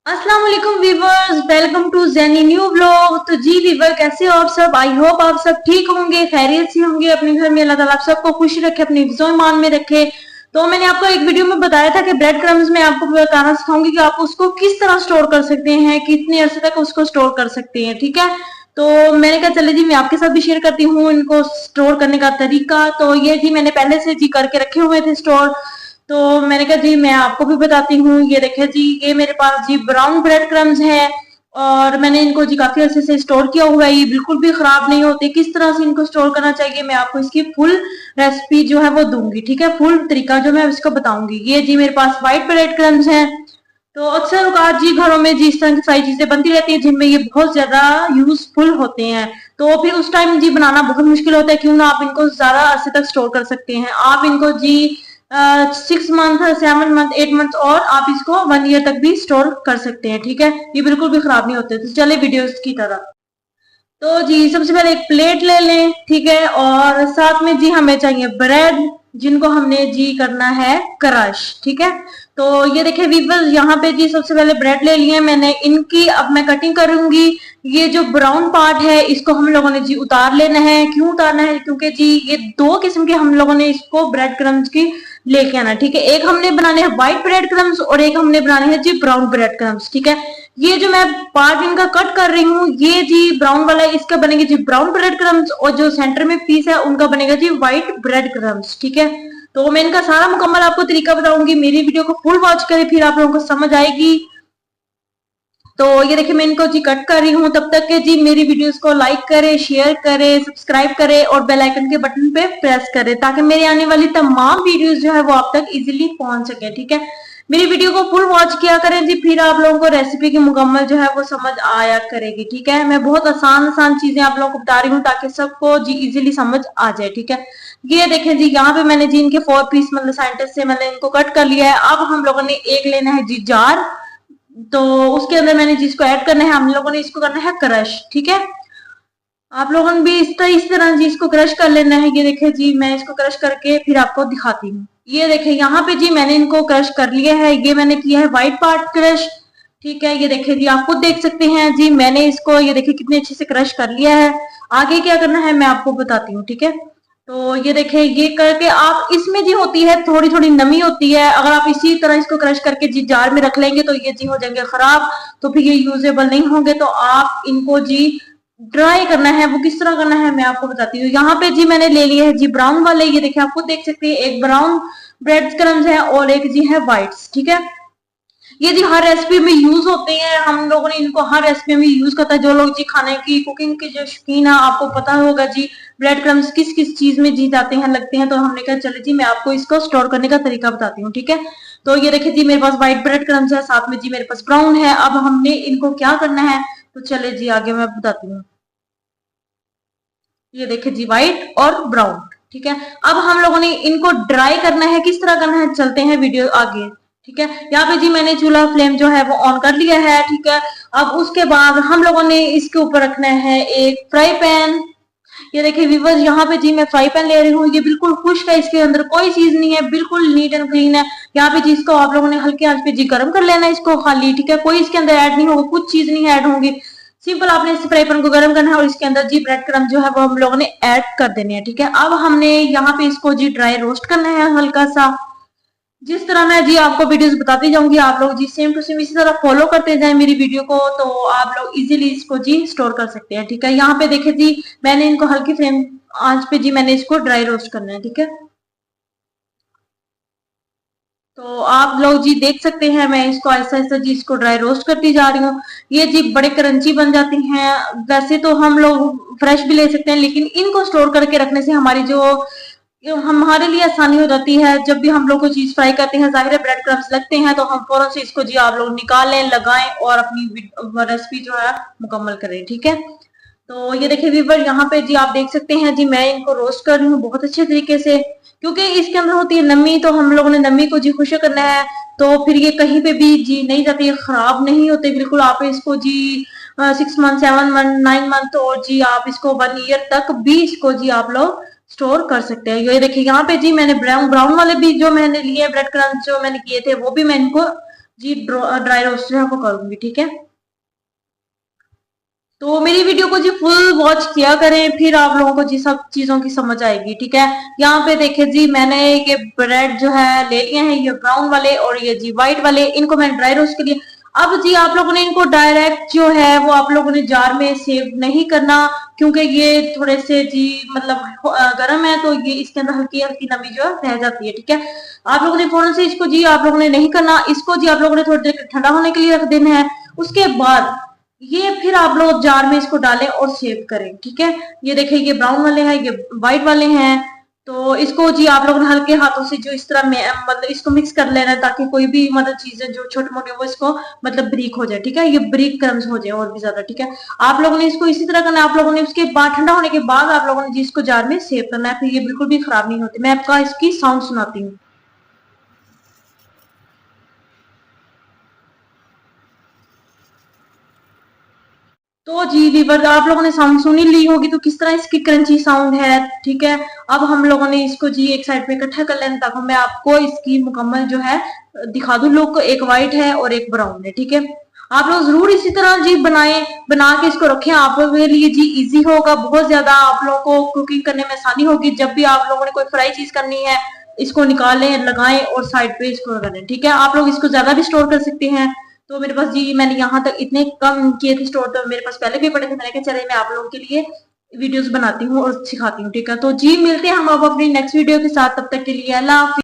अस्सलाम वालेकुम viewers, welcome to ज़ेनी न्यू व्लॉग। तो जी वीवर, कैसे हो आप सब? आई होप आप सब ठीक होंगे, खैरियत से होंगे। अपने घर में अल्लाह ताला आप सबको खुश रखे, अपनी हिफ्ज़ो ईमान में रखे। तो मैंने आपको एक वीडियो में बताया था कि ब्रेड क्रम्स में आपको बताना सिखाऊंगी कि आप उसको किस तरह स्टोर कर सकते हैं, कितने अरसे तक उसको स्टोर कर सकते हैं। ठीक है, तो मैंने कहा चले जी मैं आपके साथ भी शेयर करती हूँ इनको स्टोर करने का तरीका। तो ये जी मैंने पहले से जी करके रखे हुए थे स्टोर। तो मैंने कहा जी मैं आपको भी बताती हूँ। ये देखे जी, ये मेरे पास जी ब्राउन ब्रेड क्रम्स है और मैंने इनको जी काफी अर्से से स्टोर किया हुआ है। ये बिल्कुल भी खराब नहीं होते। किस तरह से इनको स्टोर करना चाहिए मैं आपको इसकी फुल रेसिपी जो है वो दूंगी। ठीक है, फुल तरीका जो मैं इसको बताऊंगी। ये जी मेरे पास व्हाइट ब्रेड क्रम्स है। तो अक्सर औकात जी घरों में जी इस तरह की सारी चीजें बनती रहती है जिनमें ये बहुत ज्यादा यूजफुल होते हैं। तो फिर उस टाइम जी बनाना बहुत मुश्किल होता है, क्यों ना आप इनको ज्यादा अरसे तक स्टोर कर सकते हैं। आप इनको जी 6 मंथ, 7 मंथ, 8 मंथ और आप इसको 1 ईयर तक भी स्टोर कर सकते हैं। ठीक है, ये बिल्कुल भी खराब नहीं होते। तो चले वीडियो की तरह। तो जी सबसे पहले एक प्लेट ले लें। ठीक है, और साथ में जी हमें चाहिए ब्रेड, जिनको हमने जी करना है क्रश। ठीक है, तो ये देखिए वीवर, यहाँ पे जी सबसे पहले ब्रेड ले लिए मैंने। इनकी अब मैं कटिंग करूंगी। ये जो ब्राउन पार्ट है इसको हम लोगों ने जी उतार लेना है। क्यों उतारना है? क्योंकि जी ये दो किस्म के हम लोगों ने इसको ब्रेड क्रम्स की लेके आना। ठीक है, एक हमने बनाने हैं व्हाइट ब्रेड क्रम्स और एक हमने बनाने हैं जी ब्राउन ब्रेड क्रम्स। ठीक है, ये जो मैं पार्ट इनका कट कर रही हूँ, ये जी ब्राउन वाला इसका बनेगा जी ब्राउन ब्रेड क्रम्स और जो सेंटर में पीस है उनका बनेगा जी व्हाइट ब्रेड क्रम्स। ठीक है, तो मैं इनका सारा मुकम्मल आपको तरीका बताऊंगी। मेरी वीडियो को फुल वॉच करें, फिर आप लोगों को समझ आएगी। तो ये देखिए मैं इनको जी कट कर रही हूँ। तब तक के जी मेरी वीडियोस को लाइक करें, शेयर करें, सब्सक्राइब करें और बेल आइकन के बटन पे प्रेस करें ताकि मेरी आने वाली तमाम वीडियोस जो है वो आप तक इजीली पहुंच सके। ठीक है, मेरी वीडियो को फुल वॉच किया करें जी, फिर आप लोगों को रेसिपी की मुकम्मल जो है वो समझ आया करेगी। ठीक है, मैं बहुत आसान आसान चीजें आप लोगों को बता रही हूँ ताकि सबको जी इजीली समझ आ जाए। ठीक है, ये देखें जी, यहाँ पे मैंने जी इनके 4 पीस मतलब साइंटिस्ट से मैंने इनको कट कर लिया है। अब हम लोगों ने एक लेना है जी जार। तो उसके अंदर मैंने जिसको ऐड करना है, हम लोगों ने इसको करना है क्रश। ठीक है, आप लोगों ने भी इस तरह जी इसको क्रश कर लेना है। ये देखे जी मैं इसको क्रश करके फिर आपको दिखाती हूँ। ये देखे यहाँ पे जी मैंने इनको क्रश कर लिया है। ये मैंने किया है व्हाइट पार्ट क्रश। ठीक है, ये देखे जी आप खुद देख सकते हैं जी मैंने इसको ये देखे कितने अच्छे से क्रश कर लिया है। आगे क्या करना है मैं आपको बताती हूँ। ठीक है, तो ये देखे ये करके आप इसमें जी होती है थोड़ी थोड़ी नमी होती है। अगर आप इसी तरह इसको क्रश करके जी जार में रख लेंगे तो ये जी हो जाएंगे खराब, तो फिर ये यूजेबल नहीं होंगे। तो आप इनको जी ड्राई करना है। वो किस तरह करना है मैं आपको बताती हूँ। यहाँ पे जी मैंने ले लिया है जी ब्राउन वाले। ये देखिए आप खुद देख सकते हैं, एक ब्राउन ब्रेड क्रम्स है और एक जी है व्हाइट्स। ठीक है, ये जी हर रेसिपी में यूज होते हैं। हम लोगों ने इनको हर रेसिपी में यूज करता है। जो लोग जी खाने की कुकिंग के जो शौकीन है आपको पता होगा जी ब्रेड क्रम्स किस किस चीज में जी जाते हैं, लगते हैं। तो हमने कहा चले जी मैं आपको इसको स्टोर करने का तरीका बताती हूँ। ठीक है, तो ये देखिए जी मेरे पास व्हाइट ब्रेड क्रम्स है, साथ में जी मेरे पास ब्राउन है। अब हमने इनको क्या करना है तो चले जी आगे मैं बताती हूँ। ये देखिए जी व्हाइट और ब्राउन। ठीक है, अब हम लोगों ने इनको ड्राई करना है। किस तरह करना है चलते हैं वीडियो आगे। ठीक है, यहाँ पे जी मैंने चूल्हा फ्लेम जो है वो ऑन कर लिया है। ठीक है, अब उसके बाद हम लोगों ने इसके ऊपर रखना है एक फ्राई पैन। ये देखिए व्यूअर्स, यहाँ पे जी मैं फ्राई पैन ले रही हूँ। ये बिल्कुल खुश्क है, इसके अंदर कोई चीज नहीं है, बिल्कुल नीट एंड क्लीन है। यहाँ पे जी इसको आप लोगों ने हल्के आंच पे जी गर्म कर लेना है इसको खाली। ठीक है, कोई इसके अंदर ऐड नहीं होगा, कुछ चीज नहीं ऐड होंगी। सिंपल आपने इस फ्राई पैन को गर्म करना है और इसके अंदर जी ब्रेड क्रम्ब जो है वो हम लोगों ने ऐड कर देने हैं। ठीक है, अब हमने यहाँ पे इसको जी ड्राई रोस्ट करना है हल्का सा। जिस तरह मैं जी आपको वीडियोस बताती जाऊंगी आप लोग जी सेम टू सेम इसी तरह फॉलो करते जाएं मेरी वीडियो को, तो आप लोग इजीली इसको जी स्टोर कर सकते हैं। ठीक है, यहाँ पे देखे जी मैंने इनको हल्की फ्लेम आंच पे जी मैंने इसको ड्राई रोस्ट करना है। ठीक है, तो आप लोग जी देख सकते हैं मैं इसको ऐसा ऐसा जी इसको ड्राई रोस्ट करती जा रही हूँ। ये जी बड़े क्रंची बन जाती हैं। वैसे तो हम लोग फ्रेश भी ले सकते हैं, लेकिन इनको स्टोर करके रखने से हमारी जो हमारे लिए आसानी हो जाती है। जब भी हम लोग कोई चीज फ्राई करते हैं, जाहिर है ब्रेड क्रम्स लगते हैं, तो हम फौरन से इसको जी आप लोग निकालें, लगाएं और अपनी रेसिपी जो है मुकम्मल करें। ठीक है, तो ये देखिए व्यूअर, यहाँ पे जी आप देख सकते हैं जी मैं इनको रोस्ट कर रही हूँ बहुत अच्छे तरीके से, क्योंकि इसके अंदर होती है नमी। तो हम लोगों ने नमी को जी खुश करना है, तो फिर ये कहीं पे भी जी नहीं जाती है, खराब नहीं होते बिल्कुल। आप इसको जी 6 मंथ, 7 मंथ, 9 मंथ और जी आप इसको 1 ईयर तक भी इसको जी आप लोग स्टोर कर सकते हैं। ये देखिए यहाँ पे जी मैंने ब्राउन ब्राउन वाले भी जो मैंने लिए ब्रेड क्रम्स जो मैंने किए थे वो भी मैं इनको जी ड्राई रोस्ट जो है वो करूंगी, ठीक है। तो मेरी वीडियो को जी फुल वॉच किया करें, फिर आप लोगों को जी सब चीजों की समझ आएगी, ठीक है। यहाँ पे देखिए जी मैंने ये ब्रेड जो है ले लिए हैं, ये ब्राउन वाले और ये जी व्हाइट वाले, इनको मैंने ड्राई रोस्ट के लिए। अब जी आप लोगों ने इनको डायरेक्ट जो है वो आप लोगों ने जार में सेव नहीं करना, क्योंकि ये थोड़े से जी मतलब गर्म है, तो ये इसके अंदर हल्की हल्की नमी जो है रह जाती है, ठीक है। आप लोगों ने फौरन से इसको जी आप लोगों ने नहीं करना, इसको जी आप लोगों ने थोड़ी देर ठंडा होने के लिए रख देना है। उसके बाद ये फिर आप लोग जार में इसको डालें और सेव करें, ठीक है। ये देखिए ये ब्राउन वाले हैं, ये व्हाइट वाले हैं। तो इसको जी आप लोग हल्के हाथों से जो इस तरह मतलब इसको मिक्स कर लेना है, ताकि कोई भी मतलब चीजें जो छोटी मोटी वो इसको मतलब ब्रीक हो जाए, ठीक है। ये ब्रीक क्रम्स हो जाए और भी ज्यादा, ठीक है। आप लोगों ने इसको इसी तरह करना है। आप लोगों ने उसके बाद ठंडा होने के बाद आप लोगों ने जी इसको जार में सेव करना है, फिर ये बिल्कुल भी खराब नहीं होती। मैं आपका इसकी साउंड सुनाती हूँ। तो जी वीवर आप लोगों ने साउंड सुन ही ली होगी, तो किस तरह इसकी क्रंची साउंड है, ठीक है। अब हम लोगों ने इसको जी एक साइड पे इकट्ठा कर लेना, ताकि मैं आपको इसकी मुकम्मल जो है दिखा दूं लुक। एक व्हाइट है और एक ब्राउन है, ठीक है। आप लोग जरूर इसी तरह जी बनाएं, बना के इसको रखें। आप लोगों के लिए जी इजी होगा बहुत ज्यादा, आप लोगों को कुकिंग करने में आसानी होगी। जब भी आप लोगों ने कोई फ्राई चीज करनी है, इसको निकालें, लगाएं और साइड पे इसको करें, ठीक है। आप लोग इसको ज्यादा भी स्टोर कर सकते हैं। तो मेरे पास जी मैंने यहाँ तक इतने कम किए थे स्टोर, तो मेरे पास पहले भी पड़े थे। मैंने कहा चले मैं आप लोगों के लिए वीडियोस बनाती हूँ और सिखाती हूँ, ठीक है। तो जी मिलते हैं हम अब अपनी नेक्स्ट वीडियो के साथ, तब तक के लिए अल्लाह हाफिज।